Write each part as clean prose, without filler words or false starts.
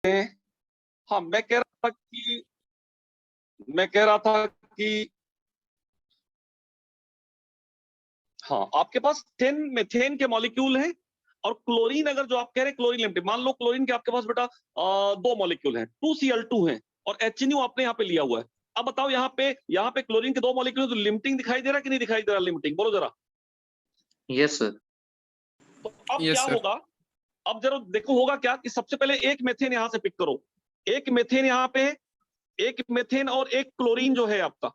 हाँ, मैं कह रहा था कि हाँ, आपके पास 10 मीथेन के मॉलिक्यूल हैं और क्लोरीन, अगर जो आप कह रहे हैं क्लोरीन लिमिटेड, मान लो क्लोरीन के आपके पास बेटा 2 मॉलिक्यूल हैं, 2Cl2 हैं और HNO आपने यहाँ पे लिया हुआ है। अब बताओ यहाँ पे क्लोरीन के 2 मॉलिक्यूल, तो लिमिटिंग दिखाई दे रहा कि नहीं दिखाई दे रहा? लिमिटिंग बोलो जरा। Yes sir. तो अब क्या होगा, अब जरा देखो होगा क्या कि सबसे पहले एक मेथेन यहां से पिक करो, एक मेथेन यहाँ पे, एक मेथेन और एक क्लोरीन जो है आपका,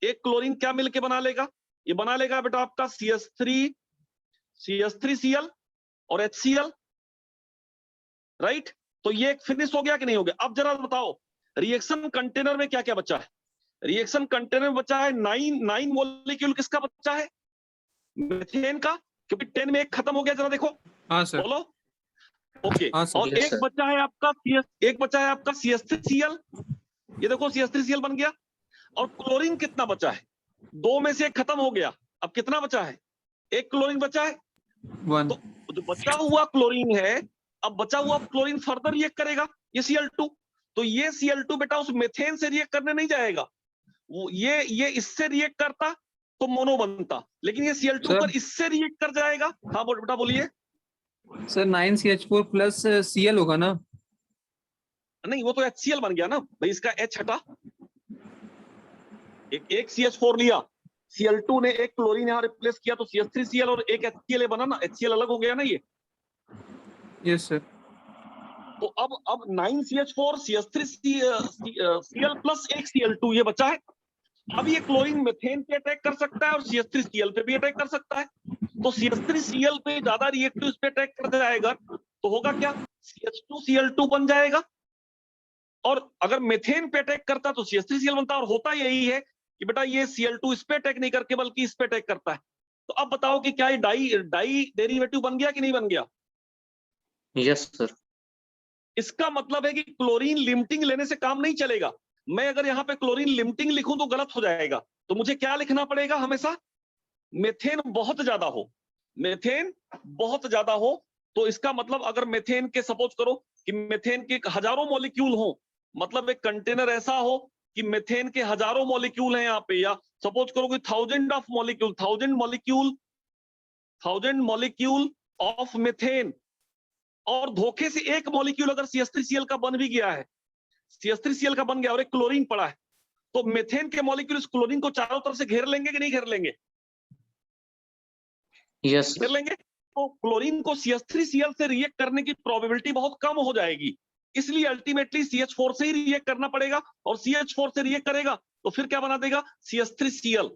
एक क्लोरीन क्या मिलके बना लेगा? ये बना लेगा बेटा आपका CH3Cl और HCl, राइट? तो ये एक फिनिश हो गया कि नहीं हो गया? अब जरा बताओ रिएक्शन कंटेनर में क्या क्या बचा है? रिएक्शन कंटेनर में बचा है 9 मॉलिक्यूल। किसका बचा है? मीथेन का, क्योंकि 10 में एक खत्म हो गया। जरा देखो। हाँ सर। बोलो। ओके। हाँ सर। और एक बचा है आपका CH3Cl। ये देखो CH3Cl बन गया। और क्लोरीन कितना बचा है? 2 में से एक खत्म हो गया। अब कितना बचा है? एक क्लोरीन बचा है। 1। तो जो बचा हुआ क्लोरीन है, अब बचा हुआ क्लोरीन फर्दर रिएक्ट करेगा, ये Cl2। तो ये Cl2 बेटा उस मेथेन से रिएक्ट करने नहीं जाएगा, वो ये इससे रिएक्ट करता तो मोनो बनता, लेकिन ये Cl2 पर इससे रिएक्ट कर जाएगा। हाँ बेटा बोलिए सर। 9CH4 प्लस Cl होगा ना? नहीं, वो तो HCl बन गया ना भाई, इसका H हटा, एक CH4 लिया, Cl2 ने एक क्लोरीन यहाँ रिप्लेस किया तो CH3Cl और एक HCl बना ना, HCl अलग हो गया ना ये। Yes sir. तो अब 9CH4 CH3Cl प्लस एक Cl2 ये बचा है। अब ये क्लोरीन मेथेन पे अटैक कर सकता है और CH3Cl पे भी अटैक कर सकता है। तो CH3Cl पे ज्यादा रिएक्टिव इस पे अटैक कर जाएगा तो होगा क्या? CH2Cl2 बन जाएगा। और अगर मेथेन पे अटैक करता तो CH3Cl बनता। और होता यही है कि बेटा ये Cl2 इस पे अटैक नहीं करके बल्कि इस पे अटैक करता है। तो अब बताओ कि क्या ये डाई डेरिवेटिव बन गया कि नहीं बन गया? Yes sir. इसका मतलब है कि क्लोरीन लिमिटिंग लेने से काम नहीं चलेगा। मैं अगर यहाँ पे क्लोरीन लिमिटिंग लिखूं तो गलत हो जाएगा। तो मुझे क्या लिखना पड़ेगा हमेशा? मेथेन बहुत ज्यादा हो, मेथेन बहुत ज्यादा हो। तो इसका मतलब अगर मेथेन के, सपोज करो कि मेथेन के हजारों मॉलिक्यूल हो, मतलब एक कंटेनर ऐसा हो कि मेथेन के हजारों मॉलिक्यूल हैं यहाँ पे, या सपोज करो कि 1000 मॉलिक्यूल ऑफ मेथेन, और धोखे से एक मॉलिक्यूल अगर CH3Cl का बन भी गया है, CH3Cl का बन गया और एक क्लोरीन पड़ा है, तो मेथेन के मॉलिक्यूल इस क्लोरीन को चारों तरफ से घेर लेंगे कि नहीं घेर लेंगे? यस घेर लेंगे। तो क्लोरीन को CH3Cl से रिएक्ट करने की प्रोबेबिलिटी बहुत कम हो जाएगी, इसलिए अल्टीमेटली CH4 से ही रिएक्ट करना पड़ेगा। और CH4 से रिएक्ट करेगा तो फिर क्या बना देगा? CH3Cl।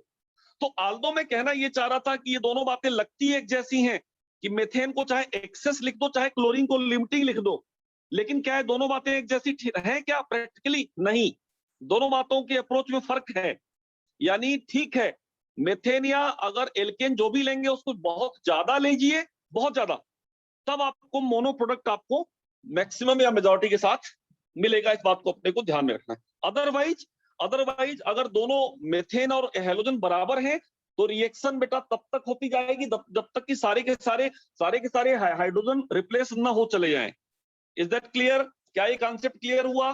तो आल्दो मैं कहना ये चाह रहा था कि ये दोनों बातें लगती एक जैसी हैं कि मेथेन को चाहे एक्सेस लिख दो चाहे क्लोरीन को लिमिटिंग लिख दो, लेकिन क्या है दोनों बातें एक जैसी है क्या? प्रैक्टिकली नहीं, दोनों बातों के अप्रोच में फर्क है। यानी ठीक है, मेथेन या अगर एल्केन जो भी लेंगे उसको बहुत ज्यादा लीजिए, बहुत ज्यादा, तब आपको मोनो प्रोडक्ट आपको मैक्सिमम या मेजॉरिटी के साथ मिलेगा। इस बात को अपने को ध्यान में रखना है। अदरवाइज अगर दोनों मेथेन और हेलोजन बराबर हैं तो रिएक्शन बेटा तब तक होती जाएगी जब तक कि सारे के सारे हाइड्रोजन रिप्लेस ना हो चले जाएं। Is that clear? क्या ये कॉन्सेप्ट क्लियर हुआ?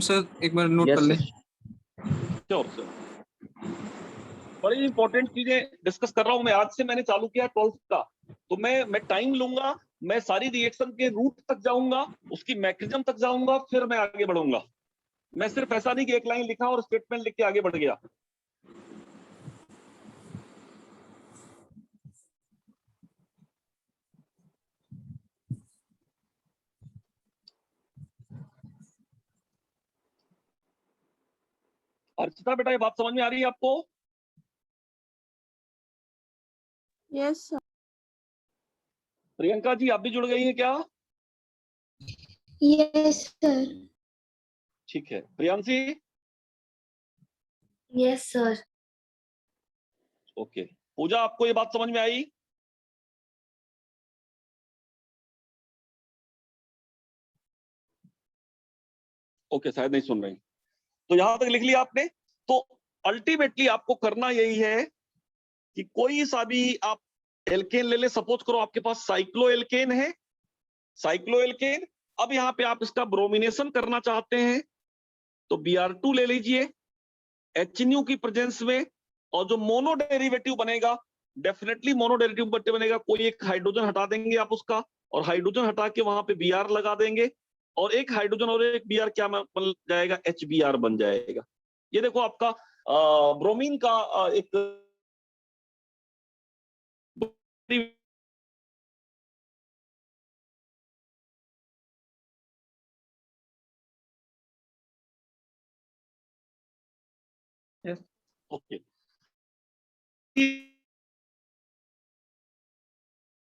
सर एक बार नोट कर लें। Sure sir. बड़ी इंपॉर्टेंट चीजें डिस्कस कर रहा हूं मैं। आज से मैंने चालू किया 12th का, तो मैं टाइम लूंगा, मैं सारी रिएक्शन के रूट तक जाऊंगा, उसकी मैकेनिज्म तक जाऊंगा, फिर मैं आगे बढ़ूंगा। मैं सिर्फ ऐसा नहीं कि एक लाइन लिखा और स्टेटमेंट लिख के आगे बढ़ गया। अर्चिता बेटा ये बात समझ में आ रही है आपको? Yes sir. प्रियंका जी आप भी जुड़ गई हैं क्या? Yes sir. ठीक है। Priyanshi? Yes sir. Okay. Pooja आपको ये बात समझ में आई? ओके, शायद नहीं सुन रही। तो यहां तक लिख लिया आपने। तो अल्टीमेटली आपको करना यही है कि कोई सा भी आप एल्केन ले ले। सपोज करो आपके पास साइक्लोएल्केन है, साइक्लोएल्केन, अब यहाँ पे आप इसका ब्रोमिनेशन करना चाहते हैं तो Br2 ले लीजिए HNU की प्रेजेंस में, और जो मोनो डेरिवेटिव बनेगा, डेफिनेटली मोनो डेरिवेटिव बनेगा, कोई एक हाइड्रोजन हटा देंगे आप उसका, और हाइड्रोजन हटा के वहां पे Br लगा देंगे, और एक हाइड्रोजन और एक Br क्या बन जाएगा, HBr बन जाएगा। ये देखो आपका ब्रोमीन का एक Yes. ओके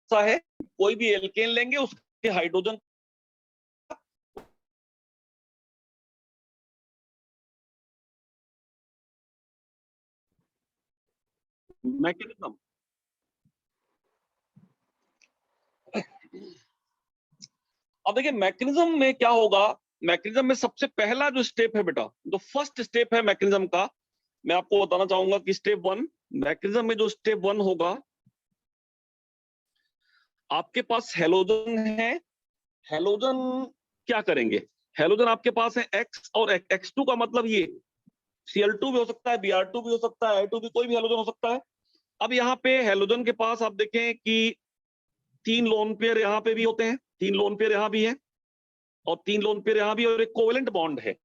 सा है, कोई भी एल्केन लेंगे उसके हाइड्रोजन मैकेनिज्म, अब देखिए मैकेनिज्म में क्या होगा। मैकेनिज्म में सबसे पहला जो स्टेप है बेटा, जो फर्स्ट स्टेप है मैकेनिज्म का, मैं आपको बताना चाहूंगा कि स्टेप 1 मैकेनिज्म में जो स्टेप 1 होगा, आपके पास हेलोजन है। हेलोजन क्या करेंगे, हेलोजन आपके पास है X और X2 का मतलब ये Cl2 भी हो सकता है, Br2 भी हो सकता है, I2 भी, कोई भी हेलोजन हो सकता है। अब यहाँ पे हेलोजन के पास आप देखें कि 3 लोन पेयर यहाँ पे भी होते हैं, 3 लोन पेयर यहाँ भी है, और 3 लोन पेयर यहाँ भी, और एक कोवेलेंट बॉन्ड है।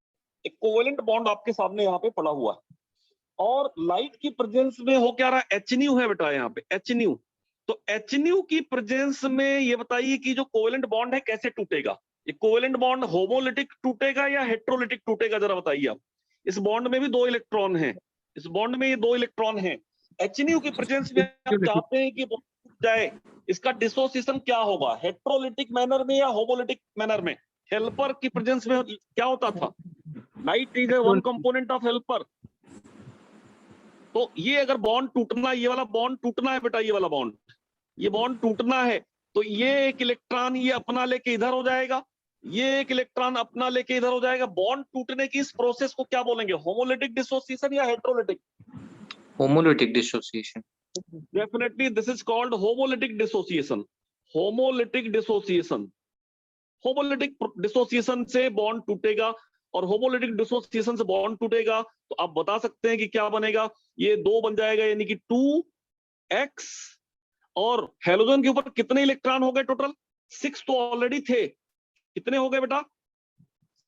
एक कोवेलेंट बॉन्ड आपके सामने यहाँ पे पड़ा हुआ है, और लाइट की प्रेजेंस में हो क्या रहा, HNU है बेटा यहाँ पे HNU। तो HNU की प्रेजेंस में ये बताइए कि जो कोवेलेंट बॉन्ड है कैसे टूटेगा। ये कोवेलेंट बॉन्ड होमोलिटिक टूटेगा या हेट्रोलिटिक टूटेगा, जरा बताइए आप। इस बॉन्ड में भी 2 इलेक्ट्रॉन हैं, इस बॉन्ड में ये 2 इलेक्ट्रॉन हैं। HNU की प्रेजेंस में आप चाहते हैं कि बॉन्ड टूट जाए, इसका डिसोसिएशन क्या होगा, हेट्रोलिटिक मैनर में या होमोलिटिक मैनर में। हेल्पर की प्रेजेंस में क्या होता था, night is one component of helper. तो ये अगर बॉन्ड टूटना, ये वाला बॉन्ड टूटना है बेटा, ये वाला बॉन्ड, ये बॉन्ड टूटना है, तो ये एक इलेक्ट्रॉन ये अपना लेके इधर हो जाएगा, ये एक इलेक्ट्रॉन अपना लेके इधर हो जाएगा। बॉन्ड टूटने की इस प्रोसेस को क्या बोलेंगे, होमोलिटिक डिसोसिएशन या heterolytic? Homolytic dissociation. Definitely this is called homolytic dissociation. Homolytic dissociation, homolytic dissociation से बॉन्ड टूटेगा, और होमोलिटिक डिसोसिएशन से बॉन्ड टूटेगा तो आप बता सकते हैं कि क्या बनेगा, ये 2 बन जाएगा, यानी कि 2x, और हेलोजन के ऊपर कितने इलेक्ट्रॉन हो गए टोटल, 6 तो ऑलरेडी थे, कितने हो गए बेटा,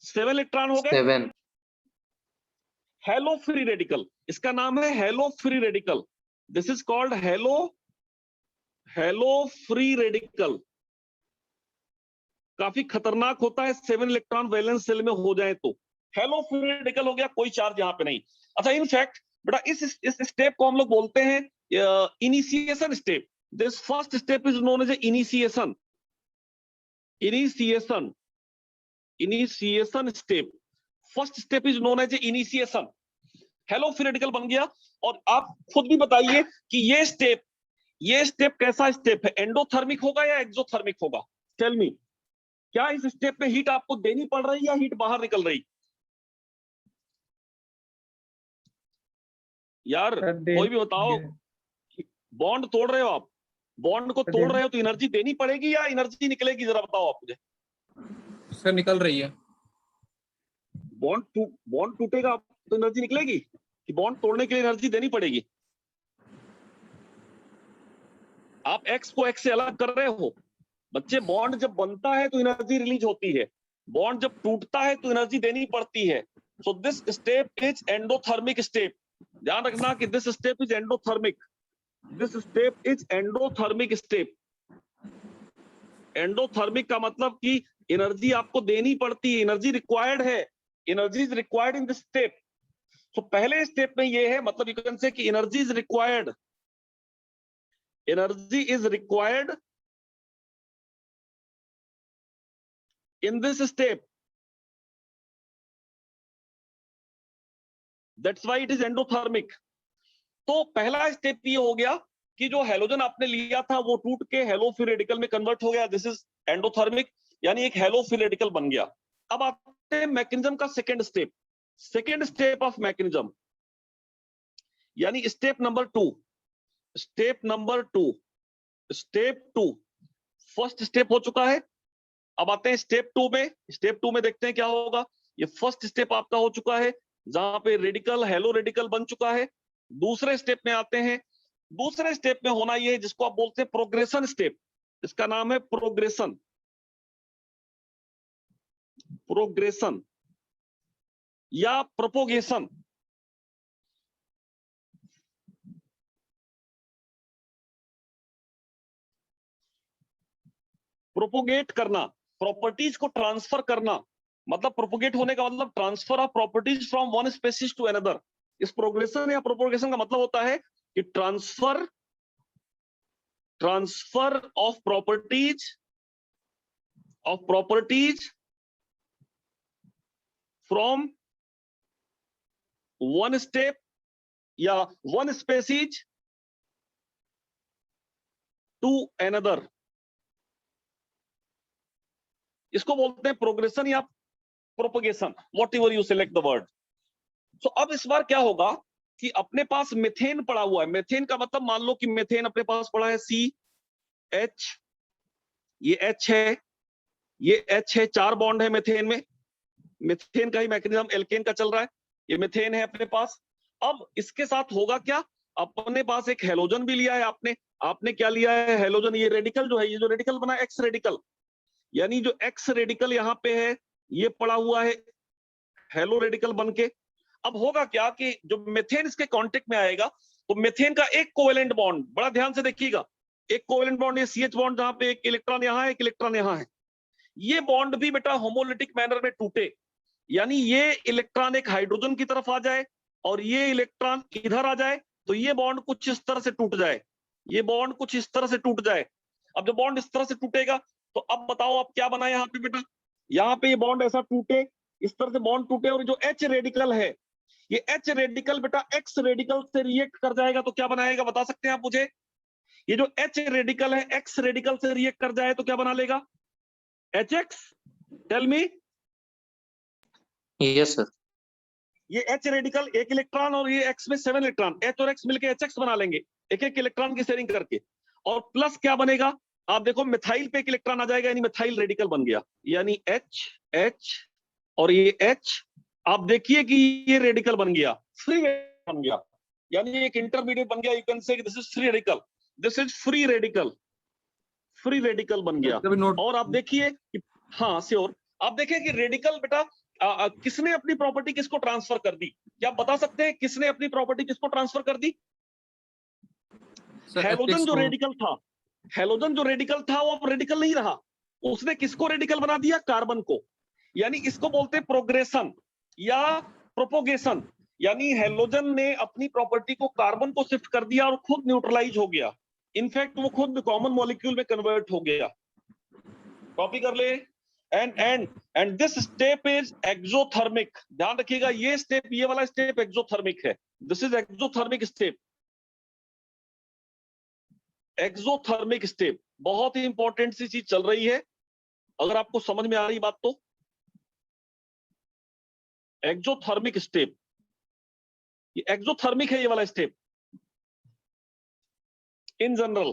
7 इलेक्ट्रॉन हो गए। 7. हेलो फ्री रेडिकल, इसका नाम है hello free radical, this is called hello free radical. काफी खतरनाक होता है, 7 इलेक्ट्रॉन वैलेंस सेल में हो जाए तो हेलो फ्री रेडिकल हो गया, कोई चार्ज यहाँ पे नहीं। अच्छा इनफैक्ट बेटा इस स्टेप को हम लोग बोलते हैं initiation step. This first step is known as initiation, initiation step, first step is known as initiation. Halo free radical बन गया, और आप खुद भी बताइए कि ये स्टेप कैसा स्टेप है, एंडोथर्मिक होगा या एक्सोथर्मिक होगा, टेल मी। क्या इस स्टेप में हीट आपको देनी पड़ रही है या हीट बाहर निकल रही, यार कोई भी बताओ। बॉन्ड तोड़ रहे हो आप, बॉन्ड को तोड़ रहे हो तो एनर्जी देनी पड़ेगी या एनर्जी निकलेगी, जरा बताओ आप मुझे। सर निकल रही है। बॉन्ड टूटेगा तो एनर्जी निकलेगी, कि बॉन्ड तोड़ने के लिए एनर्जी देनी पड़ेगी। आप एक्स को एक्स से अलग कर रहे हो बच्चे। बॉन्ड जब बनता है तो एनर्जी रिलीज होती है, बॉन्ड जब टूटता है तो एनर्जी देनी पड़ती है। So this step is endothermic step, ध्यान रखना कि this step is endothermic, this step is endothermic step. Endothermic का मतलब कि एनर्जी आपको देनी पड़ती है, एनर्जी रिक्वायर्ड है, energy is required in this step. तो पहले स्टेप में ये है, मतलब यू कैन से कि energy is required, energy is required in this step, that's why it is endothermic। तो पहला स्टेप ये हो गया कि जो हेलोजन आपने लिया था वो टूट के हेलो फ्री रेडिकल में कन्वर्ट हो गया, दिस इज एंडोथर्मिक, यानी एक हेलो फ्री रेडिकल बन गया। अब आते हैं मैकेनिज्म का सेकंड स्टेप ऑफ मैकेनिज्म, यानी स्टेप नंबर 2। फर्स्ट स्टेप हो चुका है, अब आते हैं स्टेप 2 में। स्टेप 2 में देखते हैं क्या होगा। ये फर्स्ट स्टेप आपका हो चुका है, जहां पे रेडिकल हेलो रेडिकल बन चुका है। दूसरे स्टेप में आते हैं। दूसरे स्टेप में होना ये है जिसको आप बोलते हैं प्रोग्रेशन स्टेप। इसका नाम है प्रोग्रेशन। प्रोग्रेशन या प्रोपोगेशन। प्रोपोगेट करना, प्रॉपर्टीज को ट्रांसफर करना, मतलब प्रोपोगेट होने का मतलब transfer of properties from one species to another. इस प्रोग्रेशन या प्रोपोगेशन का मतलब होता है कि transfer of properties from one step या वन स्पीशीज टू अनदर। इसको बोलते हैं प्रोग्रेशन या propagation, whatever you select the word. So अब इस बार क्या होगा कि अपने पास मेथेन पड़ा हुआ है। मेथेन का मतलब मान लो कि मेथेन अपने पास पड़ा है CH, ये H है, ये H है, 4 बॉन्ड है मेथेन में। मेथेन का ही मैकेनिज्म एल्केन का चल रहा है। ये मेथेन है अपने पास। अब इसके साथ होगा क्या, अपने पास एक हेलोजन भी लिया है आपने क्या लिया है, हेलोजन। ये रेडिकल जो है, ये जो रेडिकल बना एक्स रेडिकल, यानी जो एक्स रेडिकल यहाँ पे है ये पड़ा हुआ है हेलो रेडिकल बनके। अब होगा क्या कि जो मेथेन इसके कांटेक्ट में आएगा तो मेथेन का एक कोवेलेंट बॉन्ड, बड़ा ध्यान से देखिएगा, एक कोवेलेंट बॉन्ड ये CH बॉन्ड, जहां पे एक इलेक्ट्रॉन यहाँ है एक इलेक्ट्रॉन यहाँ है, ये बॉन्ड भी बेटा होमोलिटिक मैनर में टूटे। यानी ये इलेक्ट्रॉन एक हाइड्रोजन की तरफ आ जाए और ये इलेक्ट्रॉन इधर आ जाए, तो ये बॉन्ड कुछ इस तरह से टूट जाए, ये बॉन्ड कुछ इस तरह से टूट जाए। अब जब बॉन्ड इस तरह से टूटेगा तो अब बताओ अब क्या बना यहाँ पे बेटा, यहाँ पे ये बॉन्ड ऐसा टूटे, इस तरह से बॉन्ड टूटे, और जो H रेडिकल है, ये H रेडिकल बेटा X रेडिकल से रिएक्ट कर जाएगा तो क्या बनाएगा, बता सकते हैं आप मुझे। ये जो H रेडिकल है X रेडिकल से रिएक्ट कर जाए तो क्या बना लेगा, HX। Tell me. Yes sir. ये H रेडिकल एक इलेक्ट्रॉन और ये X में 7 इलेक्ट्रॉन, H और X मिलके HX बना लेंगे, एक एक इलेक्ट्रॉन की शेयरिंग करके। और प्लस क्या बनेगा, आप देखो मिथाइल पे एक इलेक्ट्रॉन आ जाएगा, यानी मिथाइल रेडिकल बन गया, यानी H और ये H। आप देखिए कि ये रेडिकल बन गया, फ्री बन गया, यानी एक इंटरमीडिएट बन गया। You can say this is free radical, this is free radical, free radical बन गया। और आप देखिए कि हाँ श्योर, आप देखिए कि रेडिकल बेटा किसने अपनी प्रॉपर्टी किसको ट्रांसफर कर दी, क्या आप बता सकते हैं किसने अपनी प्रॉपर्टी किसको ट्रांसफर कर दी। हेलोजन जो रेडिकल था, हेलोजन जो रेडिकल था वो अब रेडिकल नहीं रहा, उसने किसको रेडिकल बना दिया, कार्बन को। यानी इसको बोलते हैं प्रोग्रेशन या प्रोपोगेशन, यानी हेलोजन ने अपनी प्रॉपर्टी को कार्बन को शिफ्ट कर दिया और खुद न्यूट्रलाइज हो गया, इनफैक्ट वो खुद कॉमन मॉलिक्यूल में कन्वर्ट हो गया। कॉपी कर ले। And this step is exothermic, ध्यान रखिएगा ये स्टेप, ये वाला स्टेप एक्सोथर्मिक है, this is exothermic step. Exothermic step बहुत ही इंपॉर्टेंट सी चीज चल रही है, अगर आपको समझ में आ रही बात तो। एक्सोथर्मिक स्टेप, ये एक्सोथर्मिक है ये वाला स्टेप इन जनरल।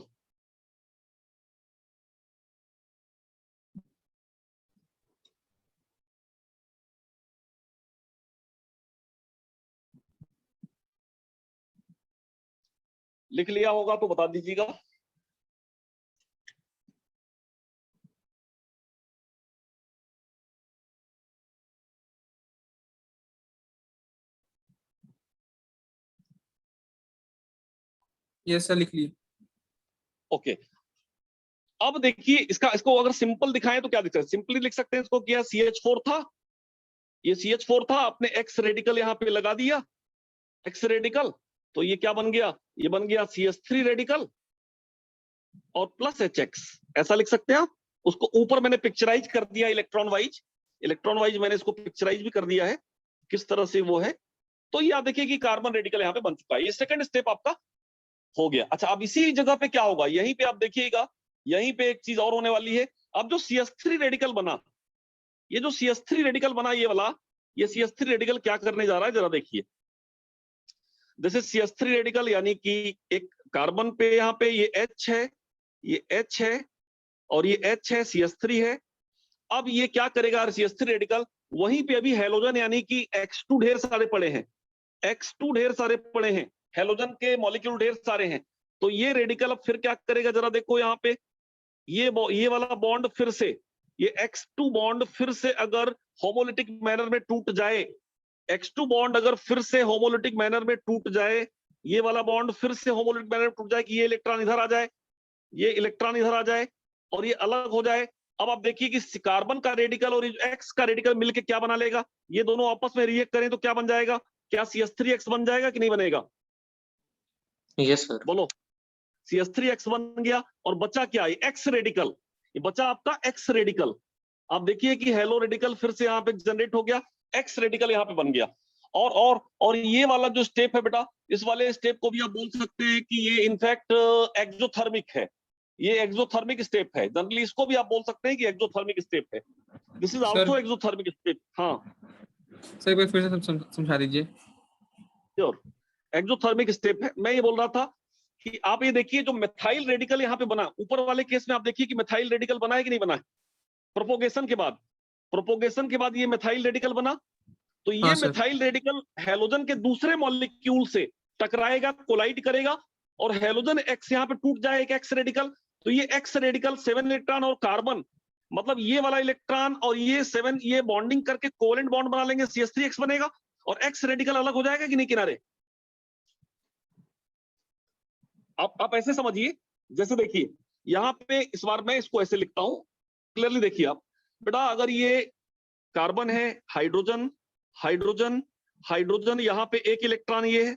लिख लिया होगा तो बता दीजिएगा। यस सर लिख लिए। ओके अब देखिए इसको अगर सिंपल दिखाएं तो क्या दिख सकता है, सिंपली लिख सकते हैं इसको, क्या CH4 था, ये CH4 था, आपने X रेडिकल यहां पे लगा दिया, X रेडिकल, तो ये क्या बन गया, ये बन गया CH3 रेडिकल और प्लस HX, ऐसा लिख सकते हैं आप। उसको ऊपर मैंने पिक्चराइज कर दिया इलेक्ट्रॉन वाइज मैंने इसको पिक्चराइज भी कर दिया है किस तरह से वो है। तो ये आप देखिए कि कार्बन रेडिकल यहाँ पे बन चुका है, ये सेकंड स्टेप आपका हो गया। अच्छा अब इसी जगह पे क्या होगा, यहीं पे आप देखिएगा, यहीं पे एक चीज और होने वाली है। अब जो CH3 रेडिकल बना, ये जो CH3 रेडिकल बना ये वाला, ये CH3 रेडिकल क्या करने जा रहा है जरा देखिए। दिस इज CH3 रेडिकल, यानी कि एक कार्बन पे यहाँ पे ये H है, ये H है और ये H है, CH3 है, अब ये क्या करेगा CH3 रेडिकल, वहीं पे अभी हेलोजन यानी कि X2 ढेर सारे पड़े हैं, X2 ढेर सारे पड़े हैं, हेलोजन के मॉलिक्यूल ढेर सारे हैं। तो ये रेडिकल अब फिर क्या करेगा, जरा देखो यहाँ पे, ये वाला बॉन्ड फिर से, ये X2 बॉन्ड फिर से अगर होमोलिटिक मैनर में टूट जाए, X2 बॉन्ड अगर फिर से होमोलिटिक मैनर में टूट जाए, ये वाला बॉन्ड फिर से होमोलिटिक मैनर में टूट जाए कि ये इलेक्ट्रॉन इधर आ जाए, ये इलेक्ट्रॉन इधर आ जाए और ये अलग हो जाए। अब आप देखिए कि कार्बन का रेडिकल और X का रेडिकल मिलके क्या बना लेगा, ये दोनों आपस में रिएक्ट करें तो क्या बन जाएगा, क्या CH3X बन जाएगा कि नहीं बनेगा? Yes sir. बोलो, CH3X बन गया और बचा क्या, ये X रेडिकल, ये बचा आपका X रेडिकल। आप देखिए कि हेलो रेडिकल फिर से यहाँ पे जनरेट हो गया, X रेडिकल यहाँ पे बन गया। और ये वाला जो स्टेप है बेटा, इस वाले स्टेप को भी आप बोल सकते हैं कि ये इनफैक्ट एक्सोथर्मिक है, ये एक्सोथर्मिक स्टेप है। जनरली इसको भी आप बोल सकते हैं कि एक्सोथर्मिक स्टेप है, this is also exothermic step. हाँ सर एक बार फिर से समझा दीजिए। श्योर, एक्सोथर्मिक स्टेप है। मैं ये बोल रहा था कि आप ये देखिए जो मिथाइल रेडिकल यहाँ पे बना, ऊपर वाले केस में आप देखिए कि मिथाइल रेडिकल बना है कि नहीं बना है, प्रोपोगेशन के बाद ये मिथाइल रेडिकल बना। तो ये मिथाइल रेडिकल हेलोजन के दूसरे मॉलिक्यूल से टकराएगा, कोलाइड करेगा और हेलोजन X यहाँ पे टूट जाए एक X रेडिकल। तो ये X रेडिकल 7 इलेक्ट्रॉन और कार्बन, मतलब ये वाला इलेक्ट्रॉन और ये 7, ये बॉन्डिंग करके कोवेलेंट बॉन्ड बना लेंगे, CH3X बनेगा और X रेडिकल अलग हो जाएगा कि नहीं किनारे। आप ऐसे समझिए, जैसे देखिए यहाँ पे इस बार मैं इसको ऐसे लिखता हूं, क्लियरली देखिए आप बेटा, अगर ये कार्बन है, हाइड्रोजन हाइड्रोजन हाइड्रोजन, यहाँ पे एक इलेक्ट्रॉन ये है,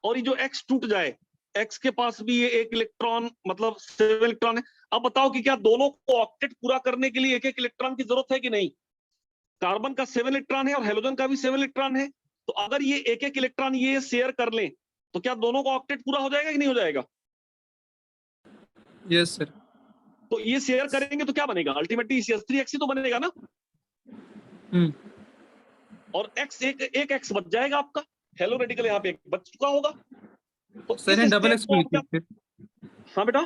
और ये जो X टूट जाए, X के पास भी ये एक इलेक्ट्रॉन, मतलब 7 इलेक्ट्रॉन है। अब बताओ कि क्या दोनों को ऑक्टेट पूरा करने के लिए एक एक इलेक्ट्रॉन की जरूरत है कि नहीं? कार्बन का 7 इलेक्ट्रॉन है और हेलोजन का भी 7 इलेक्ट्रॉन है, तो अगर ये एक एक इलेक्ट्रॉन ये शेयर कर लें तो क्या दोनों का ऑक्टेट पूरा हो जाएगा कि नहीं हो जाएगा? Yes sir. तो ये शेयर करेंगे तो क्या बनेगा, अल्टीमेटली CH3X ही तो बनेगा ना। और X एक X बच जाएगा आपका, हेलो रेडिकल यहाँ पे एक बच चुका होगा। तो सर डबल X क्यों लिखे फिर? हाँ बेटा,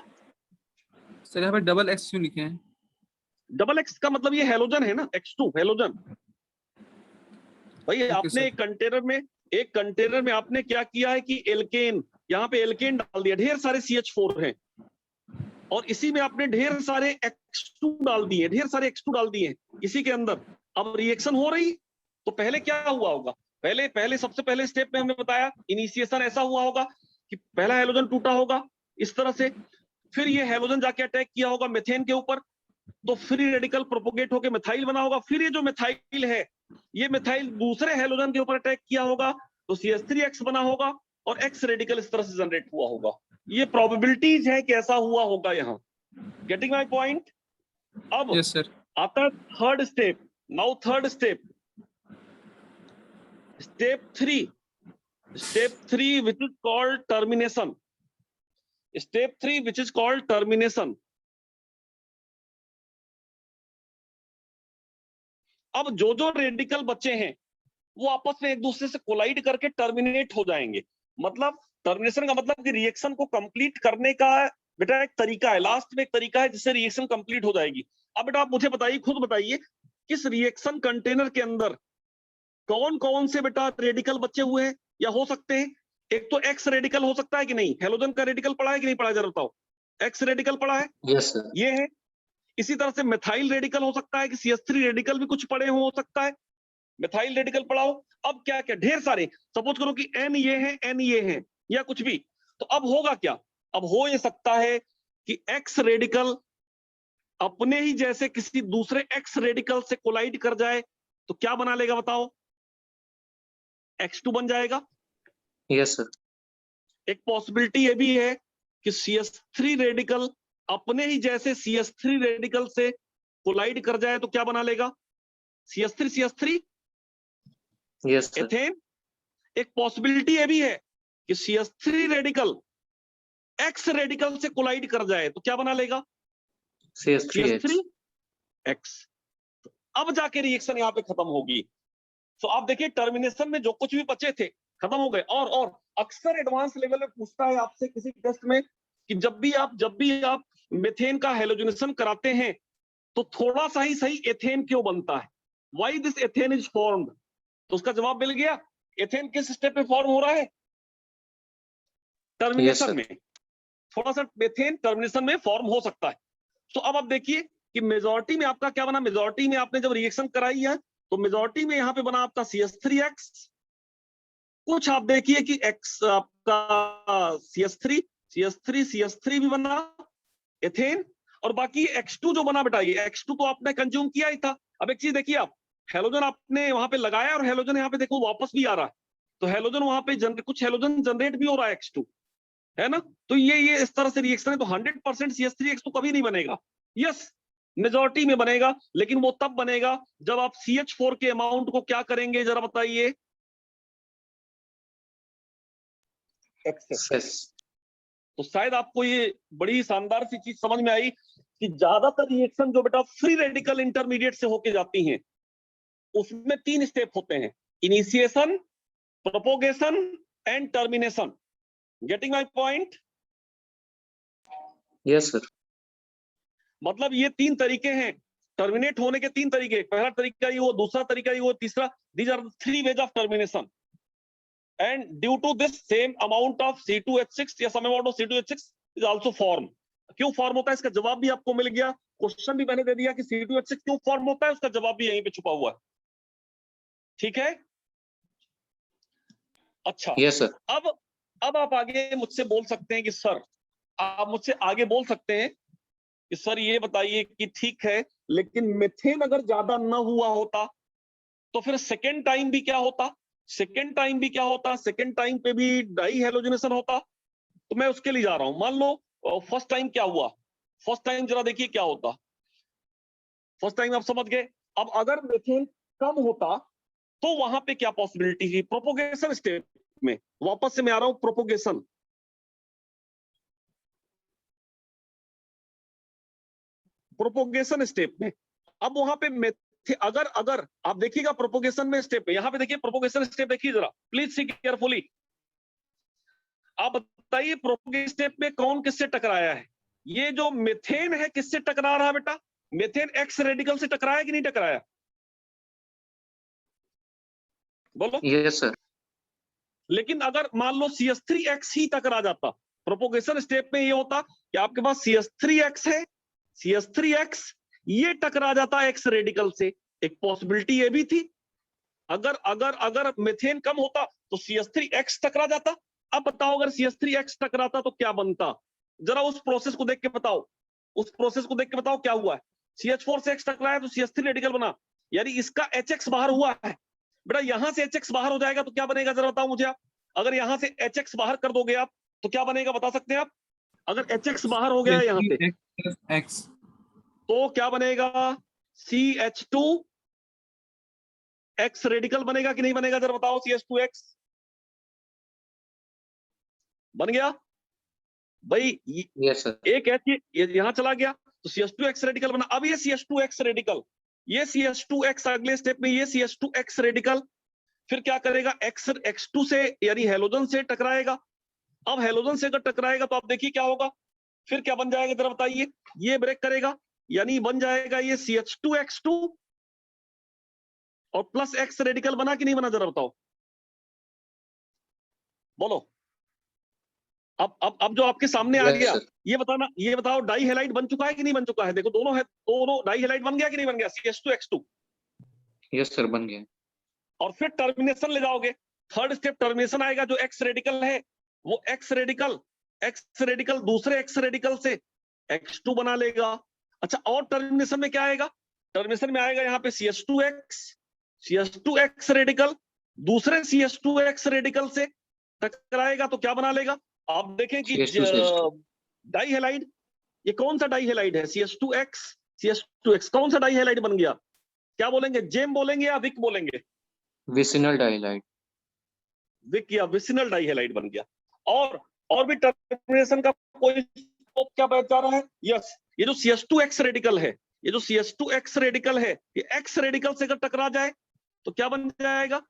सर यहाँ पे डबल X क्यों लिखे हैं? डबल X का मतलब ये हेलोजन है ना, X2 हेलोजन। भाई आपने एक कंटेनर में आपने क्या किया है कि एल्केन, यहाँ पे एल्केन डाल दिया, ढेर सारे CH4 हैं और इसी में आपने ढेर सारे X2 डाल दिए, इसी के अंदर। अब रिएक्शन हो रही, तो पहले क्या हुआ होगा, पहले सबसे पहले स्टेप में हमने बताया इनिशिएशन ऐसा हुआ होगा कि पहला हेलोजन टूटा होगा इस तरह से, फिर ये हेलोजन जाके अटैक किया होगा मीथेन के ऊपर, तो फ्री रेडिकल प्रोपोगेट होकर मिथाइल बना होगा, फिर ये जो मिथाइल है, ये मिथाइल दूसरे हेलोजन के ऊपर अटैक किया होगा तो CH3X बना होगा और X रेडिकल इस तरह से जनरेट हुआ होगा। ये प्रोबेबिलिटीज है कि ऐसा हुआ होगा यहाँ। Getting my point? अब यस सर। आता है third step. Now third step, step 3 which is called termination. Step 3 which is called termination. अब जो रेडिकल बचे हैं वो आपस में एक दूसरे से कोलाइड करके टर्मिनेट हो जाएंगे। मतलब टर्मिनेशन का मतलब कि रिएक्शन को कंप्लीट करने का बेटा एक तरीका है, लास्ट में एक तरीका है जिससे रिएक्शन कंप्लीट हो जाएगी। अब बेटा आप मुझे बताइए, खुद बताइए, किस रिएक्शन कंटेनर के अंदर कौन कौन से बेटा रेडिकल बचे हुए हैं या हो सकते हैं? एक तो X रेडिकल हो सकता है कि नहीं, हेलोजन का रेडिकल पड़ा है कि नहीं पड़ा, जरा बताओ। X रेडिकल पड़ा है, यस सर। ये है। इसी तरह से मिथाइल रेडिकल हो सकता है कि CH3 रेडिकल भी कुछ पड़े हो सकता है, मिथाइल रेडिकल पड़ा हो। अब क्या क्या ढेर सारे, सपोज करो कि N ये है या कुछ भी, तो अब होगा क्या, अब हो ये सकता है कि X रेडिकल अपने ही जैसे किसी दूसरे X रेडिकल से कोलाइड कर जाए तो क्या बना लेगा बताओ, X2 बन जाएगा। Yes sir. एक पॉसिबिलिटी ये भी है कि CH3 रेडिकल अपने ही जैसे CH3 रेडिकल से कोलाइड कर जाए तो क्या बना लेगा, CH3 यस सर। एथेन। एक पॉसिबिलिटी ये भी है कि CH3 रेडिकल X रेडिकल से कोलाइड कर जाए तो क्या बना लेगा, CH3X। अब जाके रिएक्शन यहाँ पे खत्म होगी। तो आप देखिए टर्मिनेशन में जो कुछ भी बचे थे खत्म हो गए। और अक्सर एडवांस लेवल में पूछता है आपसे किसी टेस्ट में कि जब भी आप मीथेन का हेलोजनेशन कराते हैं तो थोड़ा सा ही सही एथेन क्यों बनता है, why this ethane is formed? तो उसका जवाब मिल गया। एथेन किस स्टेप पे फॉर्म हो रहा है? Termination sir. में। थोड़ा सा एथेन टर्मिनेशन में फॉर्म हो सकता है। तो अब आप देखिए कि मेजॉरिटी में आपका क्या बना, मेजॉरिटी में आपने जब रिएक्शन कराई है तो मेजॉरिटी में यहां पे बना आपका CH3X। कुछ आप देखिए कि X आपका CH3 भी बना एथेन, और बाकी X2 जो बना बेटा, ये X2 तो आपने कंज्यूम किया ही था। अब एक चीज देखिए आप, हेलोजन आपने वहां पे लगाया और हेलोजन यहाँ पे देखो वापस भी आ रहा है, तो हेलोजन वहां पे कुछ हेलोजन जनरेट भी हो रहा है X2, है ना? तो ये इस तरह से रिएक्शन है, तो 100% CH3X तो कभी नहीं बनेगा। यस, मेजॉरिटी में बनेगा, लेकिन वो तब बनेगा जब आप CH4 के अमाउंट को क्या करेंगे जरा बताइए? Yes. तो शायद आपको ये बड़ी शानदार सी चीज समझ में आई कि ज्यादातर रिएक्शन जो बेटा फ्री रेडिकल इंटरमीडिएट से होके जाती हैं, उसमें 3 स्टेप होते हैं, initiation, propagation and termination. Getting my point? Yes, sir. मतलब ये 3 तरीके हैं टर्मिनेट होने के, 3 तरीके, पहला तरीका ये वो, दूसरा तरीका ये वो, तीसरा, these are 3 ways of termination. And due to this same amount of C2H6 या some amount of C2H6 is also form. क्यों फॉर्म होता है इसका जवाब भी आपको मिल गया, क्वेश्चन भी मैंने दे दिया कि C2H6 क्यों फॉर्म होता है, उसका जवाब भी यहीं पे छुपा हुआ है। ठीक है? अच्छा, Yes, sir. अब आप आगे मुझसे बोल सकते हैं कि सर, आप मुझसे आगे बोल सकते हैं कि सर ये बताइए कि ठीक है, लेकिन मेथेन अगर ज्यादा ना हुआ होता तो फिर सेकेंड टाइम भी क्या होता? सेकेंड टाइम भी क्या होता? सेकेंड टाइम पे भी डाई हेलोजनेशन होता। तो मैं उसके लिए जा रहा हूं। मान लो फर्स्ट टाइम क्या हुआ, फर्स्ट टाइम जरा देखिए क्या होता। फर्स्ट टाइम आप समझ गए। अब अगर मेथेन कम होता तो वहां पे क्या पॉसिबिलिटी थी? प्रोपोगेशन स्टेप में, वापस से मैं आ रहा हूं, प्रोपोगेशन, प्रोपोगेशन स्टेप में। अब वहां पे अगर अगर आप देखिएगा प्रोपोगेशन में स्टेप में, यहां पे देखिए प्रोपोगेशन स्टेप देखिए जरा, प्लीज सी केयरफुली। आप बताइए प्रोपोगेशन स्टेप में कौन किससे टकराया है? ये जो मेथेन है किससे टकरा रहा है बेटा? मेथेन एक्स रेडिकल से टकराया कि नहीं टकराया? बोलो। Yes, sir. लेकिन अगर मान लो CH3X ही टकरा जाता, प्रोपोगेशन स्टेप में ये होता कि आपके पास CH3X है, CH3X ये टकरा जाता एक्स रेडिकल से। एक पॉसिबिलिटी ये भी थी, अगर अगर अगर मेथेन कम होता तो CH3X टकरा जाता। अब बताओ अगर CH3X टकराता तो क्या बनता? जरा उस प्रोसेस को देख के बताओ, उस प्रोसेस को देख के बताओ क्या हुआ है। CH4 से X टकराया तो CH3 रेडिकल बना, यानी इसका HX बाहर हुआ है। बेटा यहां से HX बाहर हो जाएगा तो क्या बनेगा जरा बताओ मुझे आप। अगर यहां से HX बाहर कर दोगे आप तो क्या बनेगा बता सकते हैं आप? अगर HX बाहर हो गया यहां से X तो क्या बनेगा? CH2 X रेडिकल बनेगा कि नहीं बनेगा जरा बताओ। CH2X बन गया भाई। Yes, sir. एक एच यहां चला गया तो CH2X रेडिकल बना। अब ये CH2X रेडिकल, ये CH2X अगले स्टेप में, ये CH2X रेडिकल फिर क्या करेगा? X2 से यानी हेलोजन से टकराएगा। अब हेलोजन से अगर टकराएगा तो आप देखिए क्या होगा, फिर क्या बन जाएगा जरा बताइए। ये ब्रेक करेगा यानी बन जाएगा ये CH2X2 और प्लस X रेडिकल बना कि नहीं बना जरा बताओ, बोलो। अब जो आपके सामने आ Yes, गया, sir. ये बताना, ये बताओ डाई हेलाइड बन चुका है कि नहीं बन चुका है? देखो दोनों है, दोनों डाई हेलाइड बन गया कि नहीं बन गया? CH2X2। Yes, sir. बन गया. और फिर टर्मिनेशन ले जाओगे, थर्ड स्टेप टर्मिनेशन आएगा। जो X रेडिकल है वो X रेडिकल दूसरे X रेडिकल से X2 बना लेगा। अच्छा, और टर्मिनेशन में क्या आएगा? टर्मिनेशन में आएगा यहाँ पे CH2X रेडिकल दूसरे CH2X रेडिकल से टकराएगा तो क्या बना लेगा? आप देखें कि CH2 डाई हेलाइड, ये कौन सा डाई हेलाइड है? CH2X कौन सा डाई हेलाइड बन गया? क्या बोलेंगे, जेम बोलेंगे या विक बोलेंगे? विसिनल डाइलाइट. विक या विसिनल डाई हेलाइड बन गया। और भी टर्मिनेशन का कोई स्कोप क्या बचा रहा है? यस, ये जो CH2X रेडिकल है, ये जो CH2X रेडिकल है, ये X रेडिकल से अगर टकरा जाए तो क्या बन जाएगा?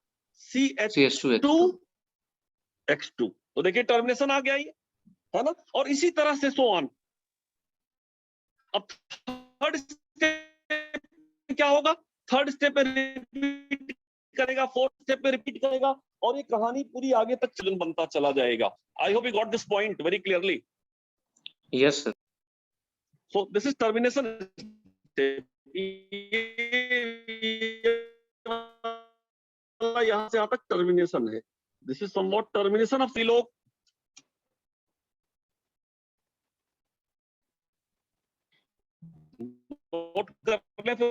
CH2X2। तो देखिए टर्मिनेशन आ गया ये, है ना? और इसी तरह से सो ऑन। अब थर्ड क्या होगा, थर्ड स्टेप पे रिपीट करेगा, फोर्थ स्टेप पे रिपीट करेगा, और ये कहानी पूरी आगे तक चलन बनता चला जाएगा। I hope you got this point very clearly. Yes, sir. So this is termination step. यहाँ से यहाँ तक टर्मिनेशन है। This is somewhat termination of लोग। नोट कर ले फिर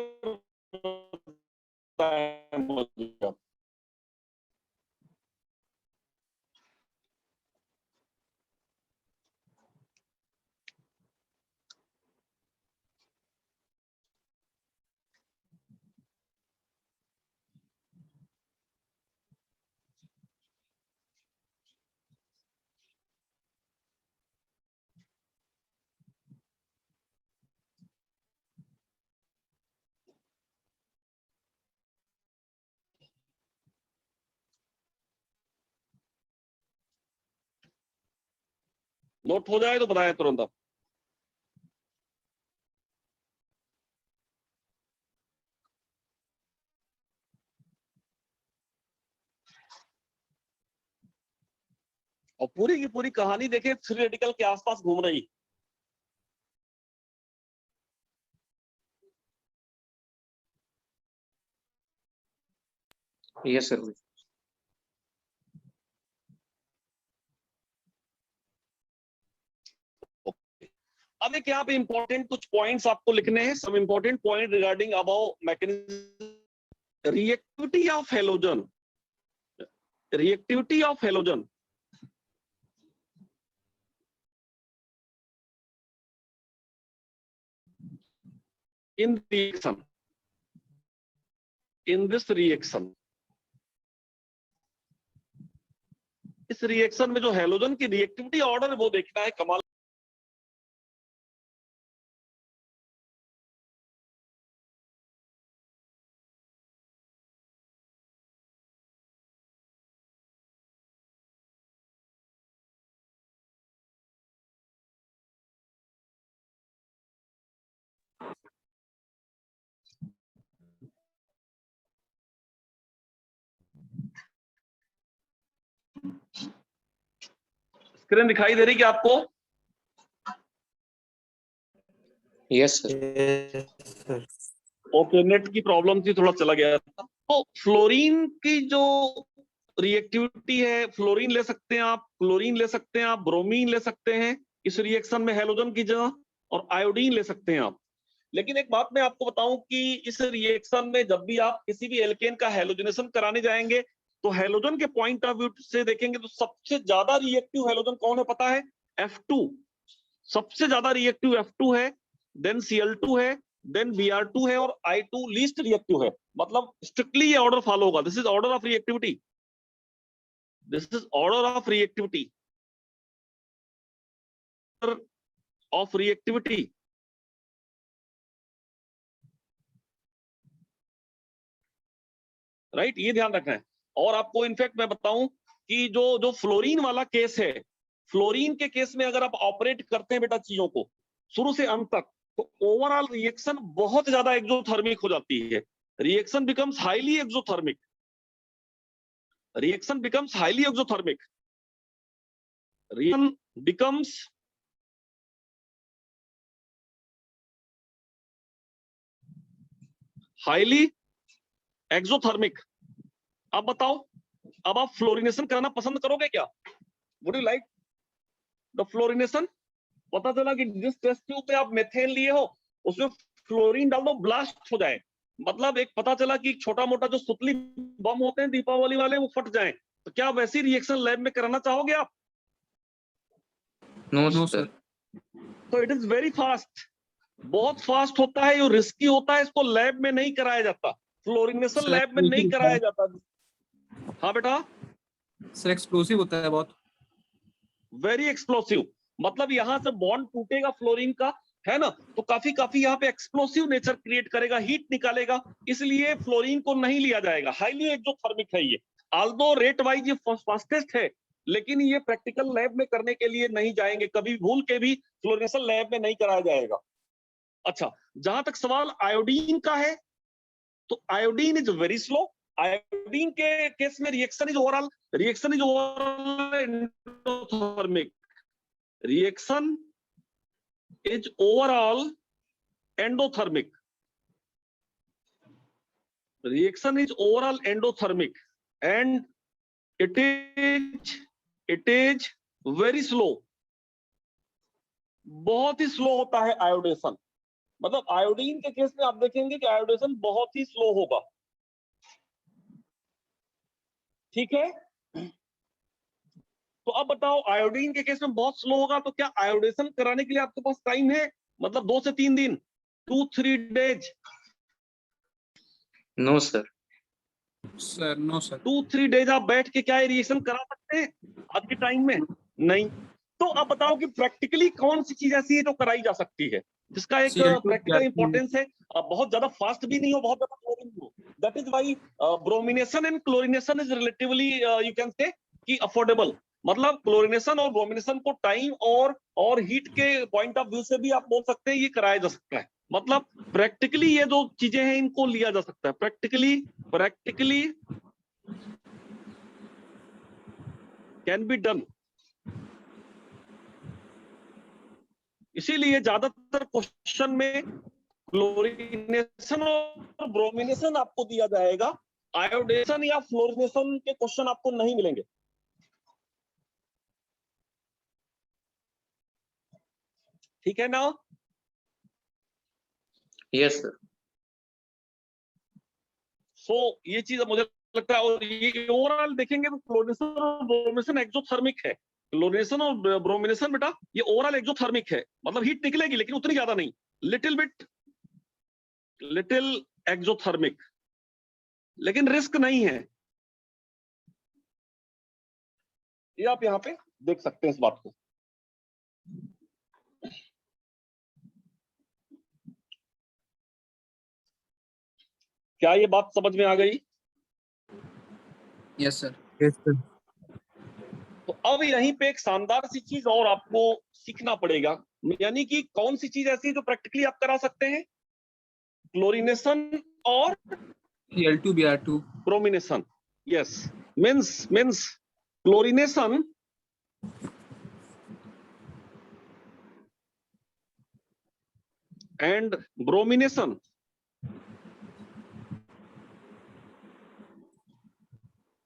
नोट हो जाए तो बताएं तुरंत आप। और पूरी की पूरी कहानी देखें फ्री रेडिकल के आसपास घूम रही। Yes, sir. अब एक यहाँ पे इंपॉर्टेंट कुछ पॉइंट्स आपको लिखने हैं, some important point regarding about mechanism. Reactivity of halogen, reactivity of halogen in reaction, in this reaction, इस रिएक्शन में जो हेलोजन की रिएक्टिविटी ऑर्डर है वो देखना है। कमाल स्क्रीन दिखाई दे रही क्या आपको? Yes, sir. ओके, नेट की प्रॉब्लम थी, थोड़ा चला गया था। तो फ्लोरीन की जो रिएक्टिविटी है, फ्लोरीन ले सकते हैं आप, क्लोरीन ले सकते हैं आप, ब्रोमीन ले सकते हैं इस रिएक्शन में हेलोजन की जगह, और आयोडीन ले सकते हैं आप। लेकिन एक बात मैं आपको बताऊं कि इस रिएक्शन में जब भी आप किसी भी एल्केन का हेलोजनेशन कराने जाएंगे तो हेलोजन के पॉइंट ऑफ व्यू से देखेंगे तो सबसे ज्यादा रिएक्टिव हेलोजन कौन है पता है? F2 सबसे ज्यादा रिएक्टिव F2 है, देन Cl2 है, देन Br2 है, और I2 लीस्ट रिएक्टिव है। मतलब स्ट्रिक्टली ये ऑर्डर फॉलो होगा। This is order of reactivity, this is order of reactivity, of reactivity. Right, ये ध्यान रखना है। और आपको इनफैक्ट मैं बताऊं कि जो फ्लोरीन वाला केस है, फ्लोरीन के केस में अगर आप ऑपरेट करते हैं बेटा चीजों को शुरू से अंत तक, तो ओवरऑल रिएक्शन बहुत ज्यादा एक्सोथर्मिक हो जाती है। Reaction becomes highly exothermic, reaction becomes highly exothermic, reaction becomes highly exothermic. अब बताओ, अब आप फ्लोरिनेशन कराना पसंद करोगे क्या? Would you like the fluorination? पता चला कि जिस टेस्ट ट्यूब पे आप मेथेन लिए हो उसमें फ्लोरीन डाल दो, ब्लास्ट हो जाए। मतलब एक पता चला कि छोटा मोटा जो सुतली बम होते हैं दीपावली वाले वो फट जाएं, तो क्या वैसी रिएक्शन लैब में कराना चाहोगे आप? No, No, sir. sir. तो इट इज वेरी फास्ट, बहुत फास्ट होता है, ये रिस्की होता है, इसको लैब में नहीं कराया जाता, फ्लोरिनेशन Sir, लैब में नहीं explosive कराया होता जाता। हाँ बेटा, सर एक्सप्लोसिव होता है बहुत। Very explosive. मतलब यहाँ से बॉन्ड टूटेगा फ्लोरीन का, है ना, तो काफी यहाँ पे एक्सप्लोसिव नेचर क्रिएट करेगा, हीट निकालेगा, इसलिए फ्लोरीन को नहीं लिया जाएगा। हाईली एक्सोथर्मिक है ये, आल्दो रेट वाइज ये फास्टेस्ट है, लेकिन ये प्रैक्टिकल लैब में करने के लिए नहीं जाएंगे, कभी भूल के भी फ्लोरिनेशन लैब में नहीं कराया जाएगा। अच्छा, जहां तक सवाल आयोडीन का है, तो iodine is very slow. Iodine के केस में reaction is overall endothermic. Reaction is overall endothermic. Reaction is overall endothermic and it is very slow। बहुत ही स्लो होता है आयोडेशन। मतलब आयोडीन के केस में आप देखेंगे कि आयोडेशन बहुत ही स्लो होगा। ठीक है, तो अब बताओ आयोडीन के केस में बहुत स्लो होगा तो क्या आयोडेशन कराने के लिए आपके पास टाइम है? मतलब 2 से 3 दिन, 2-3 days? No, sir. Sir no sir. 2-3 days आप बैठ के क्या रिएक्शन करा सकते हैं आज के टाइम में? नहीं। तो अब बताओ कि प्रैक्टिकली कौन सी चीज ऐसी है जो कराई जा सकती है, जिसका एक प्रैक्टिकल इंपॉर्टेंस है, बहुत ज्यादा फास्ट भी नहीं हो, बहुत ज्यादा स्लो भी नहीं हो। That is why bromination and chlorination is relatively you can say कि अफोर्डेबल। मतलब क्लोरिनेशन और ब्रोमिनेशन को टाइम और हीट के पॉइंट ऑफ व्यू से भी आप बोल सकते हैं ये कराया जा सकता है। मतलब प्रैक्टिकली ये जो चीजें हैं इनको लिया जा सकता है। Practically can be done. इसीलिए ज्यादातर क्वेश्चन में क्लोरिनेशन और ब्रोमिनेशन आपको दिया जाएगा, आयोडेशन या फ्लोरिनेशन के क्वेश्चन आपको नहीं मिलेंगे। ठीक है ना? Yes, sir. सो ये चीज मुझे लगता है। और ये ओवरऑल देखेंगे तो क्लोरिनेशन और ब्रोमिनेशन एक्सोथर्मिक है। क्लोरिनेशन और ब्रोमिनेशन बेटा ये ओवरऑल एक्सोथर्मिक है। मतलब हीट निकलेगी लेकिन उतनी ज्यादा नहीं, लिटिल एक्सोथर्मिक, लेकिन रिस्क नहीं है। ये आप यहाँ पे देख सकते हैं इस बात को। क्या ये बात समझ में आ गई? Yes sir. तो अब यहीं पे एक शानदार सी चीज और आपको सीखना पड़ेगा, यानी कि कौन सी चीज ऐसी है जो प्रैक्टिकली आप करा सकते हैं? क्लोरिनेशन और Cl2Br2। Bromination. Yes, means chlorination and bromination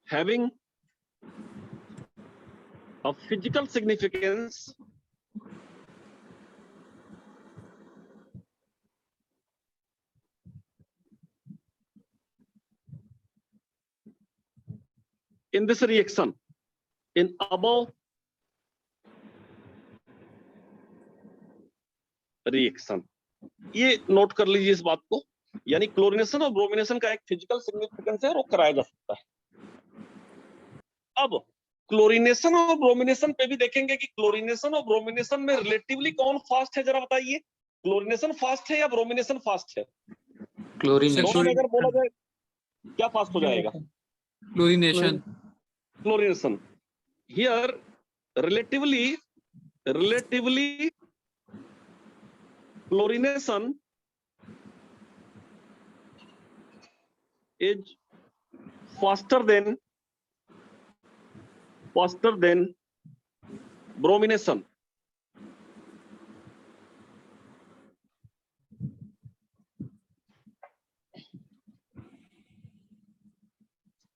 having a physical significance in this reaction in above reaction। ये नोट कर लीजिए इस बात को, यानी क्लोरिनेशन और ब्रोमिनेशन का एक फिजिकल सिग्निफिकेंस है और वो कराया जा सकता है। अब क्लोरिनेशन और ब्रोमिनेशन पे भी देखेंगे कि क्लोरिनेशन और ब्रोमिनेशन में रिलेटिवली कौन फास्ट है, जरा बताइए। क्लोरिनेशन फास्ट है या ब्रोमिनेशन फास्ट है? Chlorination. दोनों में अगर बोला जाए क्या फास्ट हो जाएगा? Chlorination. Chlorination. Here relatively chlorination is faster than bromination।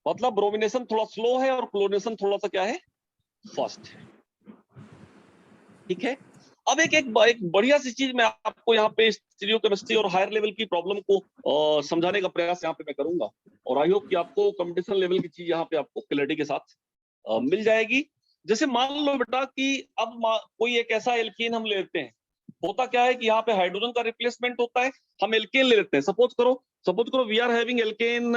मतलब ब्रोमिनेशन थोड़ा स्लो है और क्लोरिनेशन थोड़ा सा क्या है, फास्ट है। ठीक है, अब एक बढ़िया सी चीज मैं आपको यहाँ पे स्टीरियोकेमिस्ट्री और हायर लेवल की प्रॉब्लम को समझाने का प्रयास यहाँ पे मैं करूंगा, और आई होप कि आपको कंपटीशन लेवल की चीज यहाँ पे आपको क्लैरिटी के साथ मिल जाएगी। जैसे मान लो बेटा कि अब कोई एक ऐसा एल्कीन हम लेते हैं, होता क्या है कि यहाँ पे हाइड्रोजन का रिप्लेसमेंट होता है, हम एल्केन ले लेते हैं। सपोज करो we are having alkane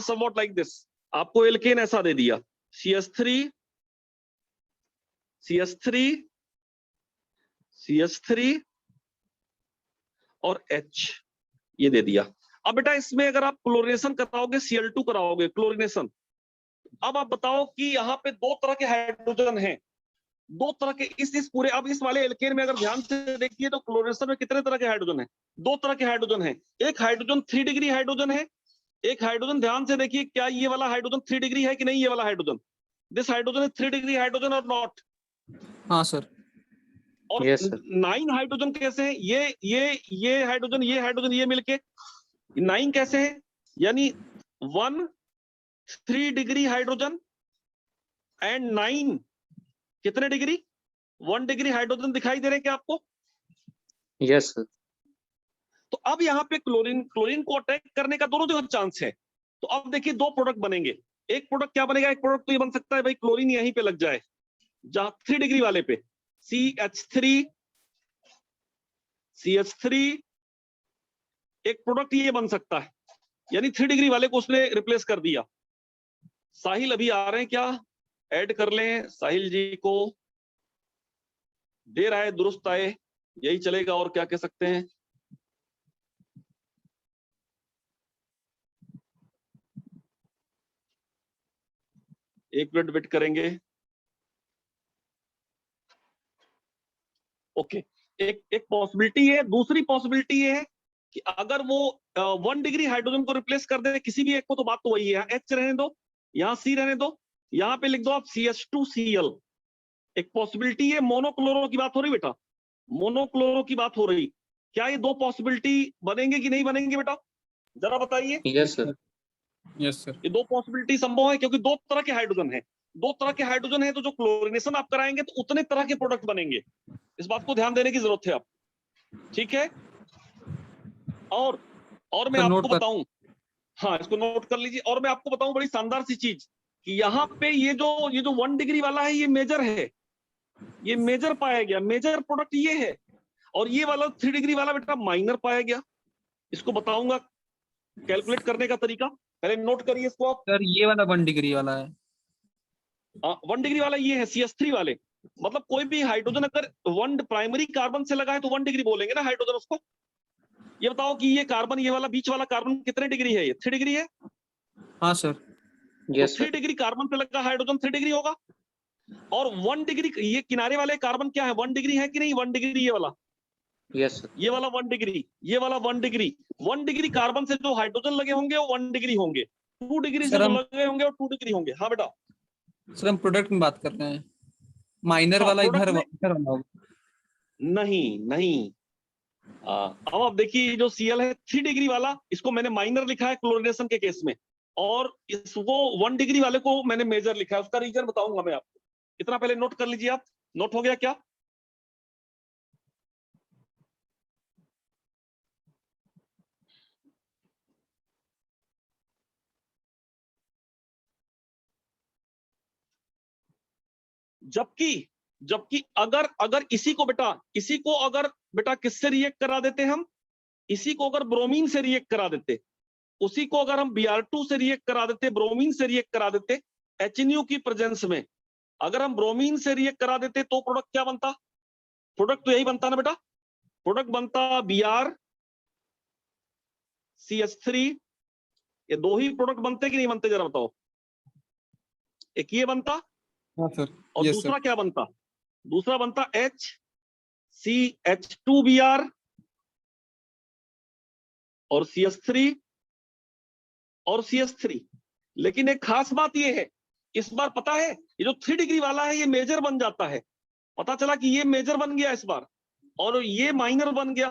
somewhat like this. आपको एल्केन ऐसा दे दिया, CH3 और H ये दे दिया। अब बेटा इसमें अगर आप क्लोरिनेशन कराओगे, Cl2 कराओगे क्लोरिनेशन, अब आप बताओ कि यहाँ पे दो तरह के हाइड्रोजन हैं, दो तरह के इस पूरे। अब इस वाले एल्केन में अगर ध्यान से देखिए तो क्लोरिनेशन में कितने तरह के हाइड्रोजन हैं? दो तरह के हाइड्रोजन हैं। एक हाइड्रोजन 3 डिग्री हाइड्रोजन है एक हाइड्रोजन ध्यान से देखिए, क्या ये वाला हाइड्रोजन 3 डिग्री है कि नहीं? ये वाला hydrogen, this hydrogen is 3 degree hydrogen और नॉट? हाँ सर। और Yes, sir. 9 हाइड्रोजन कैसे हैं? ये हाइड्रोजन ये मिलके 9 कैसे हैं? यानी 1 3 डिग्री हाइड्रोजन एंड 9 कितने डिग्री? 1 डिग्री हाइड्रोजन दिखाई दे रहे हैं क्या आपको? Yes, sir. तो अब यहाँ पे क्लोरीन को अटैक करने का दोनों जगह चांस है। तो अब देखिए दो प्रोडक्ट बनेंगे। एक प्रोडक्ट क्या बनेगा? एक प्रोडक्ट तो ये बन सकता है भाई क्लोरीन यहीं पे लग जाए, जहां 3 डिग्री वाले पे CH3 एक प्रोडक्ट ये बन सकता है, यानी 3 डिग्री वाले को उसने रिप्लेस कर दिया। साहिल अभी आ रहे हैं क्या? ऐड कर लें साहिल जी को, देर आए दुरुस्त आए, यही चलेगा और क्या कह सकते हैं। एक मिनट वेट करेंगे। ओके, एक पॉसिबिलिटी है। दूसरी पॉसिबिलिटी ये है कि अगर वो 1 डिग्री हाइड्रोजन को रिप्लेस कर दे किसी भी एक को, तो बात तो वही है। H रहने दो, यहाँ C रहने दो, यहाँ पे लिख दो आप CH2Cl। एक पॉसिबिलिटी है। मोनोक्लोरो की बात हो रही बेटा, मोनोक्लोरो की बात हो रही। क्या ये दो पॉसिबिलिटी बनेंगे कि नहीं बनेंगे बेटा? जरा बताइए। Yes, sir. Yes sir. ये दो पॉसिबिलिटी संभव है, क्योंकि दो तरह के हाइड्रोजन है। दो तरह के हाइड्रोजन है, तो जो क्लोरिनेशन आप कराएंगे तो उतने तरह के प्रोडक्ट बनेंगे। इस बात को ध्यान देने की जरूरत है आप, ठीक है? और मैं आपको बताऊं, हाँ इसको नोट कर लीजिए। और मैं आपको बताऊं बड़ी शानदार सी चीज, कि यहाँ पे ये जो 1 डिग्री वाला है ये मेजर है, ये मेजर पाया गया, मेजर प्रोडक्ट ये है। और ये वाला 3 डिग्री वाला बेटा माइनर पाया गया। इसको बताऊंगा कैलकुलेट करने का तरीका, पहले नोट करिए इसको आप। सर ये वाला 1 डिग्री वाला है। 1 डिग्री वाला ये है CH3 वाले। मतलब कोई भी हाइड्रोजन अगर 1 प्राइमरी कार्बन से लगा है तो 1 डिग्री बोलेंगे ना हाइड्रोजन उसको। ये बताओ कि ये कार्बन, ये वाला बीच वाला कार्बन कितने डिग्री है? ये 3 डिग्री है। हाँ सर। Yes, तो 3 sir. डिग्री कार्बन पे लगा हाइड्रोजन 3 डिग्री होगा। और 1 डिग्री ये किनारे वाले कार्बन क्या है? 1 डिग्री है कि नहीं? 1 डिग्री ये वाला, Yes, sir. ये वाला 1 डिग्री, ये वाला 1 डिग्री। 1 डिग्री कार्बन से जो हाइड्रोजन लगे होंगे वो 1 डिग्री होंगे। 2 डिग्री से सर, जो हम- लगे होंगे वो 2 डिग्री होंगे। हाँ बेटा। सर हम प्रोडक्ट में बात कर रहे हैं, माइनर हाँ, वाला product इधर में- इधर वाला होगा। नहीं। अब आप देखिए जो Cl है 3 डिग्री वाला, इसको मैंने माइनर लिखा है क्लोरिनेशन के केस में, और इसको 1 डिग्री वाले को मैंने मेजर लिखा है। उसका रीजन बताऊंगा मैं आपको। इतना पहले नोट कर लीजिए आप। नोट हो गया क्या? जबकि अगर इसी को अगर बेटा किससे रिएक्ट करा देते हम? इसी को अगर ब्रोमीन से रिएक्ट करा देते, उसी को अगर हम Br2 से रिएक्ट करा देते, ब्रोमीन से रिएक्ट करा देते HNO की प्रेजेंस में, अगर हम ब्रोमीन से रिएक्ट करा देते तो प्रोडक्ट क्या बनता? प्रोडक्ट तो यही बनता ना बेटा, प्रोडक्ट बनता Br CH3। ये दो ही प्रोडक्ट बनते कि नहीं बनते जरा बताओ? एक ये बनता हाँ सर। और यस दूसरा सर। क्या बनता? दूसरा बनता HCH2Br और CH3 और CH3। लेकिन एक खास बात ये है, इस बार पता है ये जो 3 डिग्री वाला है ये मेजर बन जाता है। पता चला कि ये मेजर बन गया इस बार, और ये माइनर बन गया।